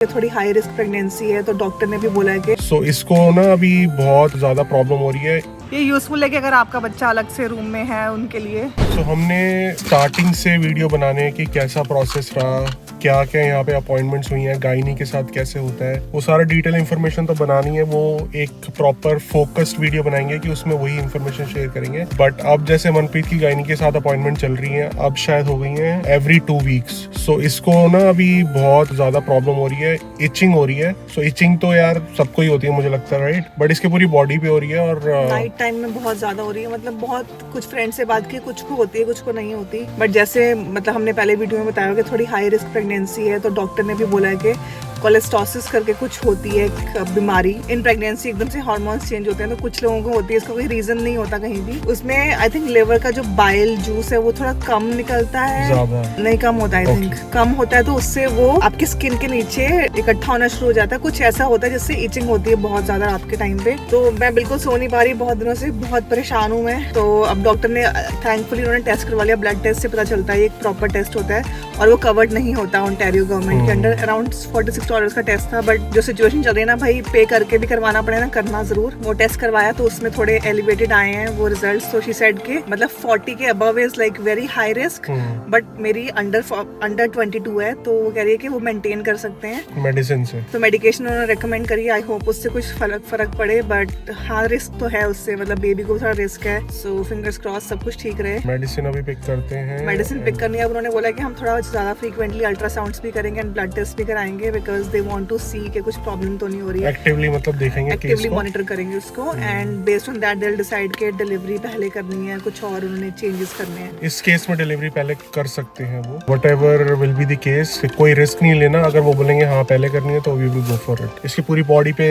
थोड़ी high risk pregnancy है तो डॉक्टर ने भी बोला है कि इसको ना अभी बहुत ज़्यादा प्रॉब्लम हो रही है। ये यूजफुल है कि अगर आपका बच्चा अलग से रूम में है उनके लिए। हमने स्टार्टिंग से वीडियो बनाने की कैसा प्रोसेस रहा, क्या क्या यहाँ पे अपॉइंटमेंट्स हुई हैं, गायनी के साथ कैसे होता है, वो सारा डिटेल इन्फॉर्मेशन तो बनानी है। वो एक प्रॉपर फोकस्ड वीडियो बनाएंगे कि उसमें वही इन्फॉर्मेशन शेयर करेंगे। बट अब जैसे मनप्रीत की गायनी के साथ अपॉइंटमेंट चल रही है, अब शायद हो गई है एवरी 2 वीक्स। सो इसको ना अभी बहुत ज्यादा प्रॉब्लम हो रही है, इचिंग हो रही है। सो इचिंग तो यार सबको ही होती है मुझे लगता है, राइट? बट इसके पूरी बॉडी पे हो रही है और नाइट टाइम में बहुत ज्यादा हो रही है। मतलब बहुत कुछ फ्रेंड से बात की, कुछ को होती है कुछ को नहीं होती। बट जैसे मतलब हमने पहले वीडियो में बताया कि थोड़ी हाई रिस्क प्रेगनेंसी है तो डॉक्टर ने भी बोला है कि कोलेस्टोसिस करके कुछ होती है एक बीमारी। इन प्रेगनेंसी एकदम से हार्मोन्स चेंज होते हैं तो कुछ लोगों को होती है, इसका कोई रीजन नहीं होता कहीं भी। उसमें आई थिंक लिवर का जो बाइल जूस है वो थोड़ा कम निकलता है, नहीं कम होता है, आई थिंक कम होता है। तो उससे वो आपकी स्किन के नीचे इकट्ठा होना शुरू हो जाता है, कुछ ऐसा होता है जिससे इचिंग होती है बहुत ज्यादा रात के टाइम पे। तो मैं बिल्कुल सो नहीं पा रही, बहुत दिनों से बहुत परेशान हूँ मैं। तो अब डॉक्टर ने थैंकफुली उन्होंने टेस्ट करवा लिया। ब्लड टेस्ट से पता चलता है, एक प्रॉपर टेस्ट होता है और वो कवर्ड नहीं होता ओंटारियो गवर्नमेंट के अंडर। अराउंड $46 का टेस्ट था। बट जो सिचुएशन चल रही है ना भाई, पे करके भी करवाना पड़े ना, करना जरूर। वो टेस्ट करवाया तो उसमें थोड़े एलिवेटेड आए हैं वो रिजल्ट्स। तो शी सेड के मतलब 40 के above is like very high risk. But मेरी अंडर 22 है तो वो कह रही है कि वो मेंटेन कर सकते हैं मेडिसिन से। तो मेडिकेशन उन्होंने रेकमेंड करी। आई होप उससे कुछ फर्क पड़े। बट हाँ, रिस्क तो है उससे, मतलब बेबी को थोड़ा रिस्क है। सो फिंगर्स क्रॉस सब कुछ ठीक रहे। मेडिसिन अभी पिक करते हैं, मेडिसिन पिक करनी है। अब उन्होंने बोला कि हम थोड़ा ज्यादा फ्रीक्वेंटली अल्ट्रासाउंड्स भी करेंगे एंड ब्लड टेस्ट भी कराएंगे बिकॉज दे वांट टू सी कि कुछ प्रॉब्लम तो नहीं हो रही है। एक्टिवली मतलब देखेंगे, एक्टिवली मॉनिटर करेंगे उसको and based on that they will decide कि डिलीवरी पहले करनी है, कुछ और उन्होंने चेंजेस करने हैं। इस केस में डिलीवरी पहले कर सकते हैं वो, whatever will be the case. कोई रिस्क नहीं लेना। अगर वो बोलेंगे हाँ पहले करनी है तो we will go for it. इसकी पूरी बॉडी पे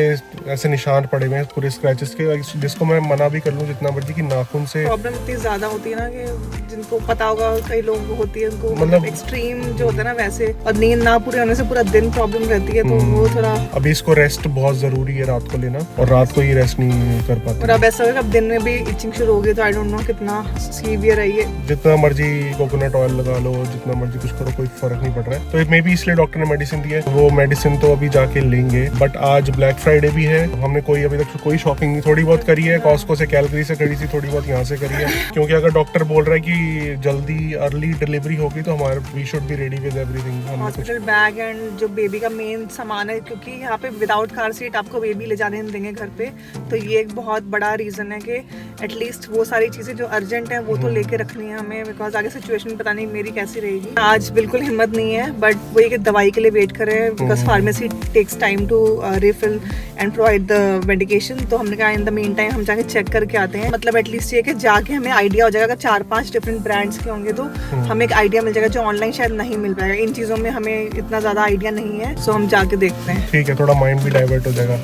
ऐसे निशान पड़े हुए हैं पूरे स्क्रैचेस के, जिसको मैं मना भी कर लूं जितना मर्जी कि नाखून से प्रॉब्लम इतनी ज्यादा होती है ना कि जिनको पता होगा, कई लोगों को होती है, उनको मतलब एक्सट्रीम जो होता है ना वैसे, और नींद ना पूरे होने से पूरा दिन प्रॉब्लम रहती है। तो वो थोड़ा अभी इसको रेस्ट बहुत जरूरी है रात को लेना, और रात को ही रेस्ट नहीं कर पाती। और अब ऐसा होगा अब दिन में भी इचिंग शुरू हो गई तो आई डोंट नो कितना सीवियर है ये। जितना मर्जी कोकोनट ऑयल लगा लो, जितना मर्जी कुछ करो, कोई फर्क नहीं पड़ रहा है। तो मे बी इसलिए डॉक्टर ने मेडिसिन दी है। वो मेडिसिन तो अभी जाके लेंगे। बट आज ब्लैक फ्राइडे भी है, हमने कोई अभी तक कोई शॉपिंग नहीं, थोड़ी बहुत करी है, कॉस्को से, कैलगरी से करी थी, थोड़ी बहुत यहाँ से करी है। क्योंकि अगर डॉक्टर बोल रहा है कि जल्दी अर्ली डिलीवरी होगी तो हमारे we should be ready with everything. Hospital bag and जो बेबी का मेन सामान है, क्योंकि यहाँ पे विदाउट कार सीट आपको बेबी ले जाने नहीं देंगे घर पे। तो ये एक बहुत बड़ा रीजन है कि एटलीस्ट वो सारी चीजें जो अर्जेंट है वो तो लेके रखनी है हमें, बिकॉज आगे सिचुएशन पता नहीं मेरी कैसी रहेगी। आज बिल्कुल हिम्मत नहीं है, बट वो ये कि दवाई के लिए वेट करें because pharmacy takes time to refill and provide the medication. तो हमने कहा इन द मीन टाइम हम जाके चेक करके आते हैं। मतलब एटलीस्ट ये कि जाके हमें आइडिया हो जाएगा। अगर 4-5 डिफरेंट ब्रांड्स के होंगे तो हमें एक आइडिया मिल जाएगा जो ऑनलाइन शायद नहीं मिल पाएगा। इन चीजों में हमें इतना ज्यादा आइडिया नहीं है, सो हम जाके देखते हैं। ठीक है, थोड़ा माइंड भी डाइवर्ट हो जाएगा।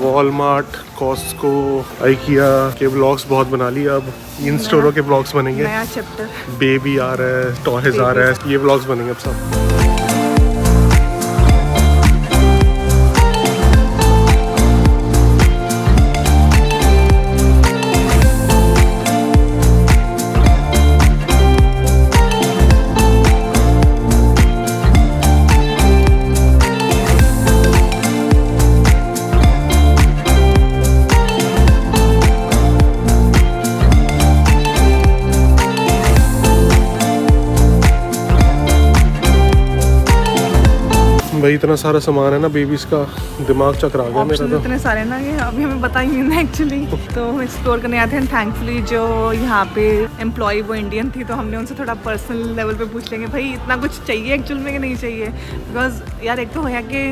वॉलमार्ट, कॉस्को, आइकिया के ब्लॉग्स बहुत बना लिए। अब इन स्टोरों के ब्लॉग्स बनेंगे। नया चैप्टर, बेबी आ रहा है, टॉयज आ रहा है, ये ब्लॉग्स बनेंगे अब सब। भाई इतना सारा सामान है ना बेबीज का, दिमाग चकरा गया मेरा तो। इतने सारे ना कि अभी हमें पता ही नहीं था एक्चुअली। तो एक्सप्लोर करने आते हैं। थैंकफुली जो यहाँ पे एम्प्लॉय वो इंडियन थी, तो हमने उनसे थोड़ा पर्सनल लेवल पे पूछ लेंगे भाई इतना कुछ चाहिए एक्चुअल में कि नहीं चाहिए। बिकॉज यार एक तो है कि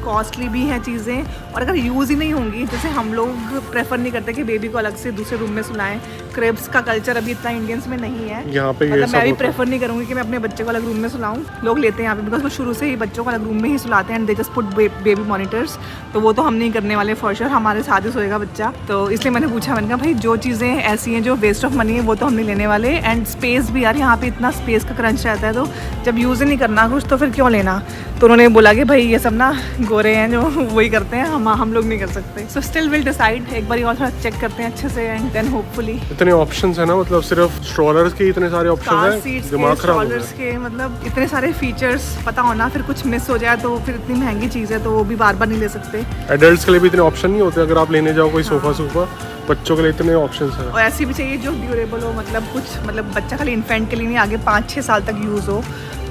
कॉस्टली भी हैं चीज़ें, और अगर यूज़ ही नहीं होंगी, जैसे हम लोग प्रेफर नहीं करते कि बेबी को अलग से दूसरे रूम में सुलाएं, क्रिब्स का कल्चर अभी इतना इंडियंस में नहीं है यहाँ पे। मतलब मैं भी प्रेफर नहीं करूँगी कि मैं अपने बच्चे को अलग रूम में सुलाऊं। लोग लेते हैं यहाँ पे बिकॉज वो शुरू से ही बच्चों को अलग रूम में ही सुलाते हैं and they just put baby monitors. तो वो तो हम नहीं करने वाले फॉर श्योर, हमारे साथ ही सोएगा बच्चा। तो इसलिए मैंने पूछा, मैंने कहा भाई जो चीज़ें ऐसी हैं जो वेस्ट ऑफ मनी है वो तो हम नहीं लेने वाले। एंड स्पेस भी यार यहाँ पे इतना स्पेस का क्रंच रहता है, तो जब यूज़ ही नहीं करना कुछ तो फिर क्यों लेना। तो उन्होंने बोला कि भाई ये सब ना गोरे हैं जो वही करते हैं, हम लोग नहीं कर सकते। सो स्टिल विल डिसाइड, एक बार और थोड़ा चेक करते हैं अच्छे से एंड देन होपफुली। इतने ऑप्शंस है ना, मतलब सिर्फ स्ट्रोलर्स के इतने सारे ऑप्शंस हैं, दिमाग खराब हो स्ट्रोलर्स के मतलब इतने सारे फीचर्स पता होना, फिर कुछ मिस हो जाए तो फिर इतनी महंगी चीज़ है तो वो भी बार बार नहीं ले सकते। एडल्ट्स के लिए भी इतने ऑप्शन नहीं होते, अगर आप लेने जाओ कोई सोफा बच्चों के लिए इतने ऑप्शंस हैं। और ऐसी भी चाहिए जो ड्यूरेबल हो, मतलब कुछ मतलब बच्चा खाली इन्फेंट के लिए नहीं, आगे 5-6 साल तक यूज़ हो।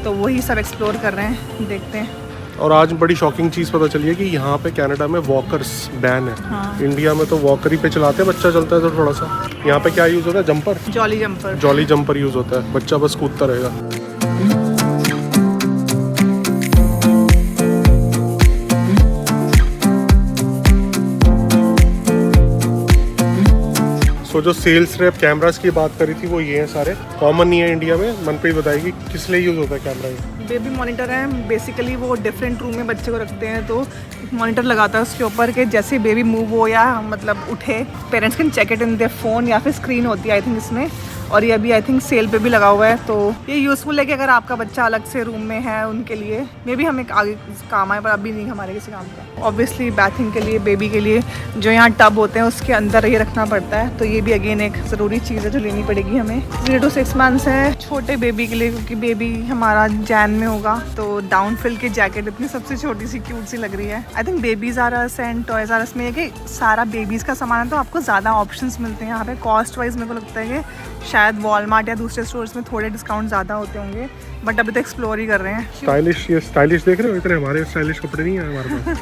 तो वही सब एक्सप्लोर कर रहे हैं, देखते हैं। और आज बड़ी शॉकिंग चीज़ पता चली है कि यहाँ पे कनाडा में वॉकर्स बैन है। हाँ। इंडिया में तो वॉकर ही पे चलाते हैं, बच्चा चलता है तो थोड़ा सा। यहाँ पे क्या यूज़ होता है? जंपर, जॉली जंपर यूज़ होता है, बच्चा बस कूदता रहेगा। तो जो सेल्स रेप कैमरास की बात करी थी वो ये हैं सारे, कॉमन नहीं है इंडिया में। मनप्रीत बताएगी किस लिए यूज़ होता है कैमरा ये? बेबी मॉनिटर है बेसिकली, वो डिफरेंट रूम में बच्चे को रखते हैं तो एक मॉनिटर लगाता है उसके ऊपर कि जैसे बेबी मूव हो या मतलब उठे, parents can check it in their phone, या फिर स्क्रीन होती है आई थिंक इसमें। और ये अभी आई थिंक सेल पे भी लगा हुआ है, तो ये यूज़फुल है कि अगर आपका बच्चा अलग से रूम में है उनके लिए मे बी हमें आगे काम आए, पर अभी नहीं हमारे किसी काम का। ऑब्वियसली बैथिंग के लिए बेबी के लिए जो यहाँ टब होते हैं उसके अंदर ये रखना पड़ता है, तो ये भी अगेन एक ज़रूरी चीज़ है जो लेनी पड़ेगी हमें। 0 to 6 months है छोटे बेबी के लिए, क्योंकि बेबी हमारा जैन में होगा। तो डाउन फिल की जैकेट इतनी सबसे छोटी सी क्यूट सी लग रही है। I think babies R us and toys R us में कि सारा बेबीज़ का सामान है तो आपको ज़्यादा ऑप्शंस मिलते हैं यहाँ पे। कॉस्ट वाइज मेरे को लगता है कि शायद वॉलमार्ट या दूसरे स्टोर्स में थोड़े डिस्काउंट ज़्यादा होते होंगे, बट अभी तो एक्सप्लोर ही कर रहे हैं। स्टाइलिश, ये स्टाइलिश देख रहे हो? इतने हमारे स्टाइलिश कपड़े नहीं है हमारे पास।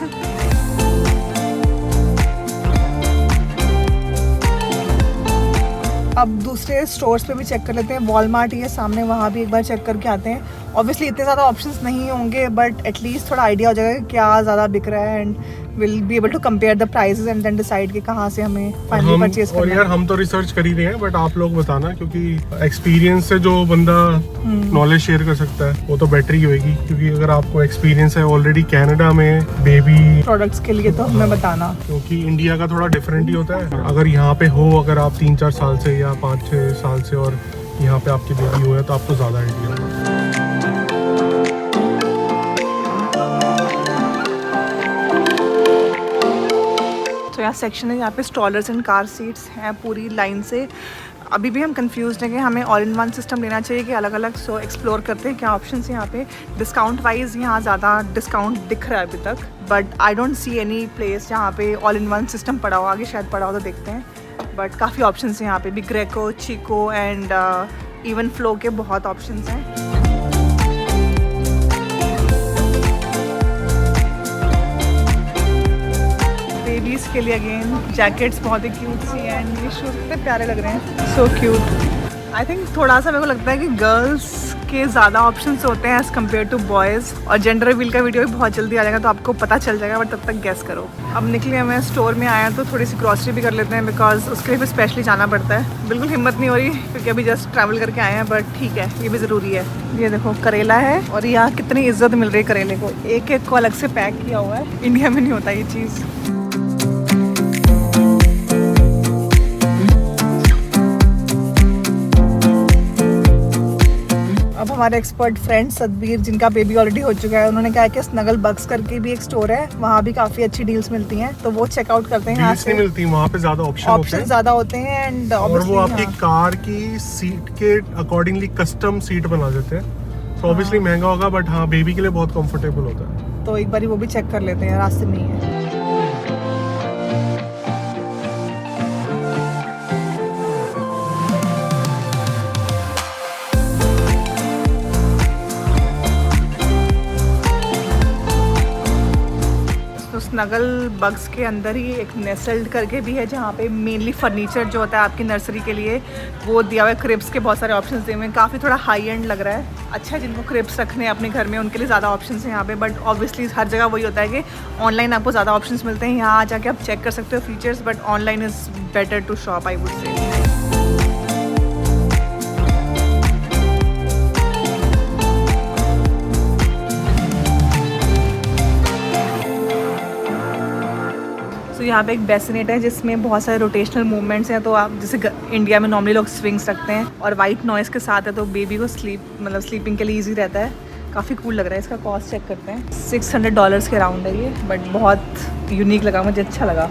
अब दूसरे स्टोर्स पे भी चेक कर लेते हैं। वॉलमार्ट ये सामने, वहाँ भी एक बार चेक करके आते हैं। ऑब्वियसली इतने ज़्यादा ऑप्शंस नहीं होंगे, बट एटलीस्ट थोड़ा आइडिया हो जाएगा कि क्या ज़्यादा बिक रहा है and will be able to compare the prices and then decide कि कहाँ से हमें फाइनली परचेज करना है। और यार हम तो रिसर्च कर ही रहे हैं, बट आप लोग बताना, क्योंकि एक्सपीरियंस से जो बंदा नॉलेज शेयर कर सकता है वो तो बेटर ही होगी। क्योंकि अगर आपको एक्सपीरियंस है ऑलरेडी कनाडा में बेबी प्रोडक्ट्स के लिए, तो हमें बताना, क्योंकि इंडिया का थोड़ा डिफरेंट ही होता है। अगर यहाँ पे हो, अगर आप 3-4 साल से या 5-6 साल से और यहाँ पे आपकी बेबी हुआ है तो आपको ज़्यादा आइडिया होगा। तो यहाँ सेक्शन है, यहाँ पे स्ट्रॉलर्स एंड कार सीट्स हैं पूरी लाइन से। अभी भी हम कंफ्यूज हैं कि हमें ऑल इन वन सिस्टम लेना चाहिए कि अलग अलग। सो एक्सप्लोर करते हैं क्या ऑप्शंस हैं यहाँ पे। डिस्काउंट वाइज यहाँ ज़्यादा डिस्काउंट दिख रहा है अभी तक, but I don't see any place जहाँ पे ऑल इन वन सिस्टम पड़ा हो। आगे शायद पड़ा हो तो देखते हैं, बट काफ़ी ऑप्शंस हैं यहाँ पे भी। Graco, Chicco and Evenflo के बहुत ऑप्शंस हैं। बेबीज़ के लिए अगेन जैकेट्स बहुत ही क्यूट सी हैं एंड ये शूज़ कितने प्यारे लग रहे हैं, सो क्यूट। आई थिंक थोड़ा सा मेरे को लगता है कि गर्ल्स के ज़्यादा ऑप्शंस होते हैं एज़ कम्पेयर टू बॉयज़। और जेंडर रिवील का वीडियो भी बहुत जल्दी आ जाएगा तो आपको पता चल जाएगा, बट तब तक गेस करो। अब निकले हमें स्टोर में आया तो थोड़ी सी ग्रॉसरी भी कर लेते हैं, बिकॉज उसके लिए भी स्पेशली जाना पड़ता है। बिल्कुल हिम्मत नहीं हो रही क्योंकि अभी जस्ट ट्रैवल करके आए हैं, बट ठीक है ये भी ज़रूरी है। ये देखो करेला है, और यहाँ कितनी इज्जत मिल रही है करेले को, एक एक को अलग से पैक किया हुआ है। इंडिया में नहीं होता ये चीज़। अब हमारे एक्सपर्ट फ्रेंड सतबीर, जिनका बेबी ऑलरेडी हो चुका है, उन्होंने कहा कि स्नगल बग्स करके भी एक स्टोर है, वहाँ भी काफ़ी अच्छी डील्स मिलती हैं, तो वो चेकआउट करते हैं। डील्स नहीं मिलती वहाँ पे, ज़्यादा ऑप्शन ज़्यादा होते हैं एंड और वो आपकी कार की सीट के अकॉर्डिंगली कस्टम सीट बना देते हैं। तो ऑब्वियसली महंगा होगा, बट हाँ बेबी के लिए बहुत कंफर्टेबल होता है। तो एक बार वो भी चेक कर लेते हैं, रास्ते में ही है। स्नगल बग्स के अंदर ही एक नेस्ल्ड करके भी है, जहाँ पे मेनली फर्नीचर जो होता है आपकी नर्सरी के लिए वो दिया हुआ है। क्रिब्स के बहुत सारे ऑप्शंस दिए हुए हैं, काफ़ी थोड़ा हाई एंड लग रहा है। अच्छा है जिनको क्रिब्स रखने हैं अपने घर में उनके लिए ज़्यादा ऑप्शंस हैं यहाँ पे, बट ऑब्वियसली हर जगह वही होता है कि ऑनलाइन आपको ज़्यादा ऑप्शंस मिलते हैं। यहाँ आ जाके आप चेक कर सकते हो features, but online is better to shop I would say. So यहाँ पे एक बेसिनेट है जिसमें बहुत सारे रोटेशनल मूवमेंट्स हैं, तो आप जैसे इंडिया में नॉर्मली लोग स्विंग्स रखते हैं, और वाइट नॉइस के साथ है तो बेबी को स्लीपिंग के लिए ईजी रहता है। काफ़ी कूल लग रहा है। इसका कॉस्ट चेक करते हैं, $600 के अराउंड है ये, बट बहुत यूनिक लगा, मुझे अच्छा लगा।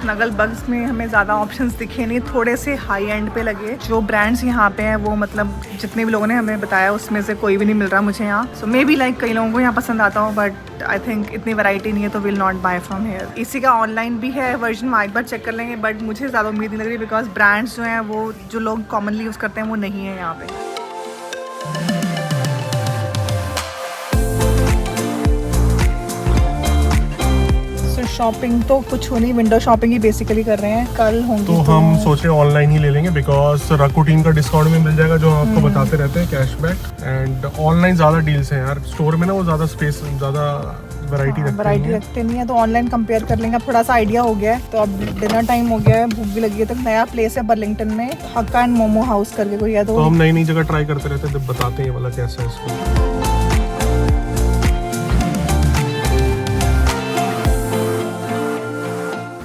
स्नगल बग्स में हमें ज़्यादा ऑप्शंस दिखे नहीं, थोड़े से हाई एंड पे लगे। जो ब्रांड्स यहाँ पे हैं वो मतलब जितने भी लोगों ने हमें बताया उसमें से कोई भी नहीं मिल रहा मुझे यहाँ। सो मे बी लाइक कई लोगों को यहाँ पसंद आता हो, बट आई थिंक इतनी वैरायटी नहीं है तो will not buy from here. इसी का ऑनलाइन भी है वर्जन, हम एक बार चेक कर लेंगे, बट मुझे ज़्यादा उम्मीद नहीं लग रही बिकॉज ब्रांड्स जो हैं वो जो लोग कॉमनली यूज़ करते हैं वो नहीं है यहाँ पे। शॉपिंग तो कुछ हो नहीं, विंडो शॉपिंग ही बेसिकली कर रहे हैं, कल होंगी तो हम सोचे ऑनलाइन ही ले लेंगे बिकॉज रकुटीन का डिस्काउंट में मिल जाएगा जो हम आपको बताते रहते हैं, कैशबैक। एंड ऑनलाइन ज़्यादा डील्स हैं यार, स्टोर में ना वो ज़्यादा स्पेस, ज़्यादा वैरायटी रखते नहीं है, तो ऑनलाइन कंपेयर कर लेंगे। अब थोड़ा सा आइडिया हो गया है, तो अब डिनर टाइम हो गया है, भूख भी लगी है। तो नया प्लेस है बर्लिंगटन में, हक्का एंड मोमो हाउस करके कोई है, तो हम नई नई जगह ट्राई करते रहते हैं, जब बताते हैं वाला कैसा है इसको।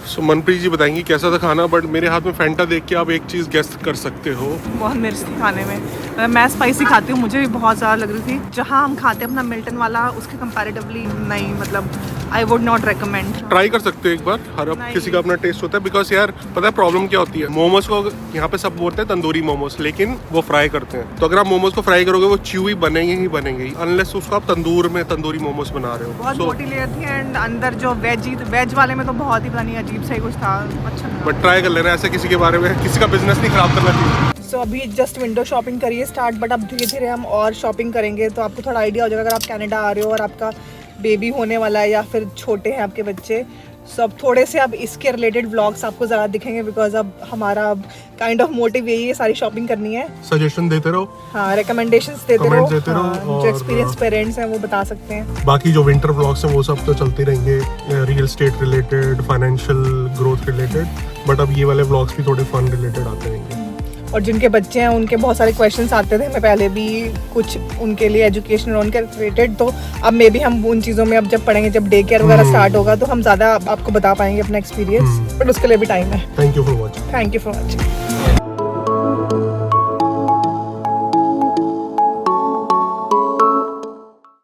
So, मनप्रीत जी बताएंगी कैसा था खाना, बट मेरे हाथ में फैंटा देख के आप एक चीज़ गेस कर सकते हो। बहुत मिर्च थी खाने में, मैं स्पाइसी खाती हूँ, मुझे भी बहुत ज़्यादा लग रही थी। जहाँ हम खाते हैं अपना मिल्टन वाला, उसके कंपैरेटिवली नहीं, मतलब I would not recommend. Try कर सकते हो एक बार, हर किसी का अपना टेस्ट होता है। बिकॉज यार पता है प्रॉब्लम क्या होती है, मोमोज को यहाँ पे सब बोलते हैं तंदूरी मोमोज, लेकिन वो फ्राई करते हैं। तो अगर आप मोमोज को फ्राई करोगे वो च्यूई बनेंगे ही बनेंगे, अनलेस उसको आप तंदूर में तंदूरी मोमोज बना रहे हो। बहुत मोटी लेयर थी, एंड अंदर जो वेज वाले में तो बहुत ही पता नहीं अजीब सा ही कुछ था, अच्छा। बट ट्राई कर लेना, ऐसे किसी के बारे में किसी का बिजनेस नहीं खराब करना चाहिए। सो अभी जस्ट विंडो शॉपिंग करिए स्टार्ट, बट अब धीरे धीरे हम और शॉपिंग करेंगे, तो आपको थोड़ा आइडिया हो जाएगा। अगर आप कनाडा आ रहे हो और आपका बेबी होने वाला है या फिर छोटे हैं आपके बच्चे, सब थोड़े से अब इसके रिलेटेड व्लॉग्स आपको ज़्यादा दिखेंगे, बिकॉज अब हमारा काइंड ऑफ मोटिव यही है, सारी शॉपिंग करनी है। सजेशन देते रहो, हाँ, रिकमेंडेशंस देते रहो, और जो एक्सपीरियंस पेरेंट्स हैं वो बता सकते हैं। बाकी जो विंटर व्लॉग्स हैं वो सब तो चलते रहेंगे, real estate related, financial growth related, but अब ये वाले व्लॉग्स भी थोड़े फन रिलेटेड आते रहेंगे। और जिनके बच्चे हैं उनके बहुत सारे क्वेश्चंस आते थे, मैं पहले भी कुछ उनके लिए एजुकेशन और उनके रिलेटेड, तो अब मे भी हम उन चीज़ों में अब जब पढ़ेंगे, जब डे केयर वगैरह स्टार्ट होगा, तो हम ज़्यादा आपको बता पाएंगे अपना एक्सपीरियंस, बट उसके लिए भी टाइम है। Thank you for watching. Thank you for watching.